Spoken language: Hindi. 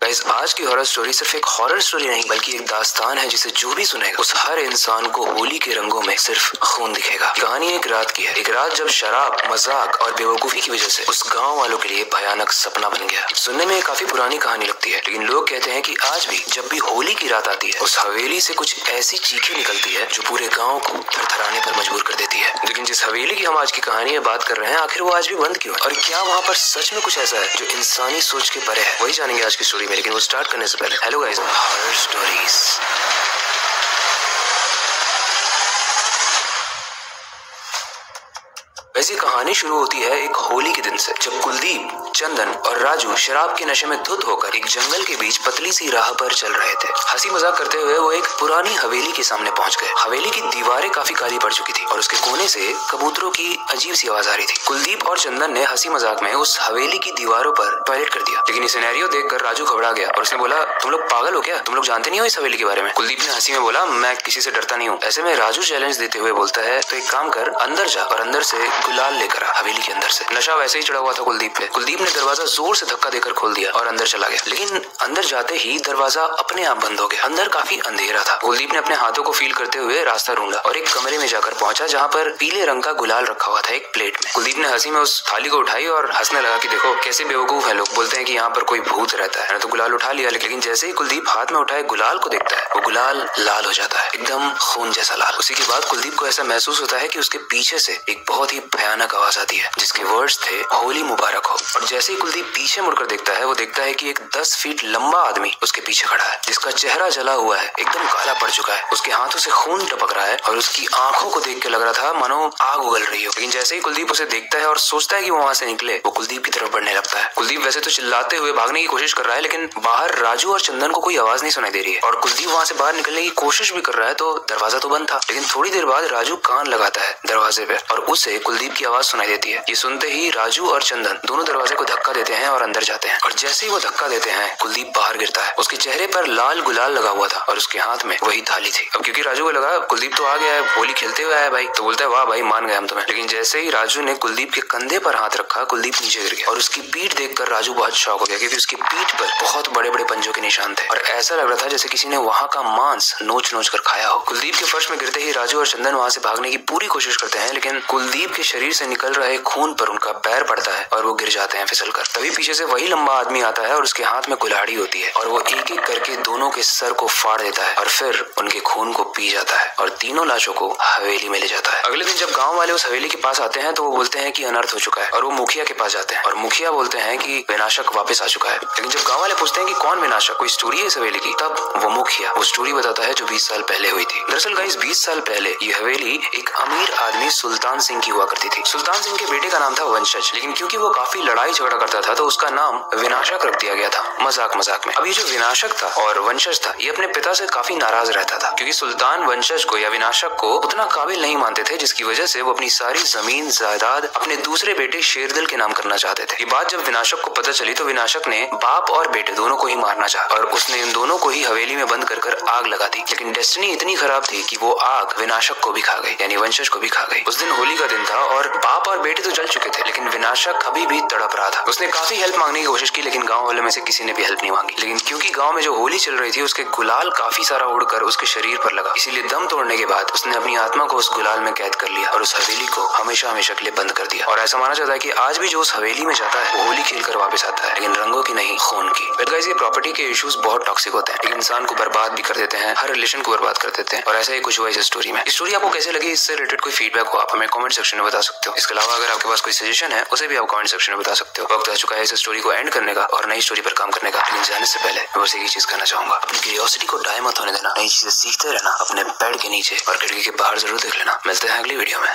गाइस, आज की हॉरर स्टोरी सिर्फ एक हॉरर स्टोरी नहीं बल्कि एक दास्तान है जिसे जो भी सुनेगा उस हर इंसान को होली के रंगों में सिर्फ खून दिखेगा। कहानी एक रात की है। एक रात जब शराब, मजाक और बेवकूफी की वजह से उस गांव वालों के लिए भयानक सपना बन गया। सुनने में काफी पुरानी कहानी लगती है, लेकिन लोग कहते हैं कि आज भी जब भी होली की रात आती है उस हवेली से कुछ ऐसी चीखें निकलती है जो पूरे गाँव को थरथराने पर मजबूर कर देती है। लेकिन जिस हवेली की हम आज की कहानी में बात कर रहे हैं, आखिर वो आज भी बंद क्यों है और क्या वहाँ पर सच में कुछ ऐसा है जो इंसानी सोच के परे है, वही जानेंगे आज की स्टोरी में। लेकिन वो स्टार्ट करने से पहले, हेलो गाइस, हॉरर स्टोरीज। वैसी कहानी शुरू होती है एक होली के दिन से, जब कुलदीप, चंदन और राजू शराब के नशे में धुत होकर एक जंगल के बीच पतली सी राह पर चल रहे थे। हंसी मजाक करते हुए वो एक पुरानी हवेली के सामने पहुंच गए। हवेली की दीवारें काफी काली पड़ चुकी थी और उसके कोने से कबूतरों की अजीब सी आवाज आ रही थी। कुलदीप और चंदन ने हंसी मजाक में उस हवेली की दीवारों पर टॉयलेट कर दिया, लेकिन ये सिनेरियो देखकर राजू घबरा गया और उसने बोला, तुम लोग पागल हो क्या? तुम लोग जानते नहीं हो इस हवेली के बारे में? कुलदीप ने हंसी में बोला, मैं किसी से डरता नहीं हूँ। ऐसे में राजू चैलेंज देते हुए बोलता है, तो एक काम कर, अंदर जा और अंदर से गुलाल लेकर आ। हवेली के अंदर से नशा वैसे ही चढ़ा हुआ था कुलदीप पे। कुलदीप ने दरवाजा जोर से धक्का देकर खोल दिया और अंदर चला गया, लेकिन अंदर जाते ही दरवाजा अपने आप बंद हो गया। अंदर काफी अंधेरा था। कुलदीप ने अपने हाथों को फील करते हुए रास्ता ढूंढा और एक कमरे में जाकर पहुंचा जहाँ पर पीले रंग का गुलाल रखा हुआ था एक प्लेट में। कुलदीप ने हंसी में उस थाली को उठाई और हंसने लगा कि देखो कैसे बेवकूफ है लोग, बोलते हैं कि यहाँ पर कोई भूत रहता है। तो गुलाल उठा लिया, लेकिन जैसे ही कुलदीप हाथ में उठाए गुलाल को देखता है, वो गुलाल लाल हो जाता है, एकदम खून जैसा लाल। उसी के बाद कुलदीप को ऐसा महसूस होता है कि उसके पीछे से एक बहुत ही भयानक आवाज आती है जिसके वर्ड्स थे, होली मुबारक हो। और जैसे ही कुलदीप पीछे मुड़कर देखता है, वो देखता है कि एक 10 फीट लंबा आदमी उसके पीछे खड़ा है, जिसका चेहरा जला हुआ है, एकदम काला पड़ चुका है। उसके हाथों से खून टपक रहा है और उसकी आंखों को देख के लग रहा था मानो आग उगल रही हो। लेकिन जैसे ही कुलदीप उसे देखता है और सोचता है कि वो वहां से निकले, वो कुलदीप की तरफ बढ़ने लगता है। कुलदीप वैसे तो चिल्लाते हुए भागने की कोशिश कर रहा है, लेकिन बाहर राजू और चंदन को कोई आवाज नहीं सुनाई दे रही है और कुलदीप वहां से बाहर निकलने की कोशिश भी कर रहा है तो दरवाजा तो बंद था। लेकिन थोड़ी देर बाद राजू कान लगाता है दरवाजे पे और उसे कुलदीप की आवाज सुनाई देती है। ये सुनते ही राजू और चंदन दोनों दरवाजे को धक्का देते हैं और अंदर जाते हैं। और जैसे ही वो धक्का देते हैं, कुलदीप बाहर गिरता है। उसके चेहरे पर लाल गुलाल लगा हुआ था और उसके हाथ में वही थाली थी। अब क्योंकि राजू को लगा कुलदीप तो आ गया है, होली खेलते हुए आया भाई, तो बोलता है, वाह भाई, मान गए हम तुम्हें। लेकिन जैसे ही राजू ने कुलदीप के कंधे पर हाथ रखा, कुलदीप नीचे गिर गया और उसकी पीठ देखकर राजू बहुत शॉक हो गया, क्योंकि उसकी पीठ पर बहुत बड़े बड़े पंजों के निशान थे और ऐसा लग रहा था जैसे किसी ने वहाँ का मांस नोच नोच कर खाया हो। कुलदीप के फर्श में गिरते ही राजू और चंदन वहाँ से भागने की पूरी कोशिश करते हैं, लेकिन कुलदीप के शरीर से निकल रहे खून पर उनका पैर पड़ता है और वो गिर जाते हैं फिसलकर। तभी पीछे से वही लंबा आदमी आता है और उसके हाथ में कुल्हाड़ी होती है और वो एक एक करके दोनों के सर को फाड़ देता है और फिर उनके खून को पी जाता है और तीनों लाशों को हवेली में ले जाता है। अगले दिन जब गांव वाले उस हवेली के पास आते हैं तो वो बोलते हैं कि अनर्थ हो चुका है और वो मुखिया के पास जाते हैं और मुखिया बोलते हैं कि विनाशक वापस आ चुका है। लेकिन जब गांव वाले पूछते हैं कि कौन विनाशक, कोई स्टोरी है इस हवेली की, तब वो मुखिया वो स्टोरी बताता है जो 20 साल पहले हुई थी। दरअसल गाइस, 20 साल पहले ये हवेली एक अमीर आदमी सुल्तान सिंह की हुआ करती थी। सुल्तान सिंह के बेटे का नाम था वंशज, लेकिन क्योंकि वो काफी लड़ाई झगड़ा करता था तो उसका नाम विनाशक रख दिया गया था, मजाक मजाक में। अब ये जो विनाशक था और वंशज था, ये अपने पिता से काफी नाराज रहता था, क्योंकि सुल्तान वंशज को या विनाशक को उतना काबिल नहीं मानते थे, जिसकी वजह से वो अपनी सारी जमीन जायदाद अपने दूसरे बेटे शेरदिल के नाम करना चाहते थे। ये बात जब विनाशक को पता चली तो विनाशक ने बाप और बेटे दोनों को ही मारना चाहा और उसने इन दोनों को ही हवेली में बंद कर आग लगा दी। लेकिन डेस्टिनी इतनी खराब थी कि वो आग विनाशक को भी खा गई, यानी वंशज को भी खा गई। उस दिन होली का दिन था और बाप और बेटे तो जल चुके थे, लेकिन विनाशक अभी भी तड़प रहा था। उसने काफी हेल्प मांगने की कोशिश की, लेकिन गांव वालों में से किसी ने भी हेल्प नहीं मांगी। लेकिन क्योंकि गांव में जो होली चल रही थी उसके गुलाल काफी सारा उड़कर उसके शरीर पर लगा, इसीलिए दम तोड़ने के बाद उसने अपनी आत्मा को उस गुलाल में कैद कर लिया और उस हवेली को हमेशा हमेशा के लिए बंद कर दिया। और ऐसा माना जाता है कि आज भी जो उस हवेली में जाता है वो होली खेलकर वापस आता है, लेकिन रंगों की नहीं, खून की। बट गाइस, ये प्रॉपर्टी के इश्यूज बहुत टॉक्सिक होते हैं, एक इंसान को बर्बाद भी कर देते हैं, हर रिलेशन को बर्बाद कर देते हैं। और ऐसा ही कुछ हुआ इस स्टोरी में। इस स्टोरी आपको कैसे लगी, इससे रिलेटेड कोई फीडबैक हो आप हमें कमेंट सेक्शन में बता सकते हो। इसके अलावा अगर आपके पास कोई सजेशन है उसे भी आप कमेंट सेक्शन में बता सकते हो। वक्त आ चुका है इस स्टोरी को एंड करने का और नई स्टोरी पर काम करने का, लेकिन जाने से पहले मैं बस एक ही चीज कहना चाहूंगा, अपनी क्यूरियोसिटी को डाई मत होने देना, नई चीजें सीखते रहना, अपने बेड के नीचे और खिड़की के बाहर जरूर देख लेना। मिलते हैं अगली वीडियो में।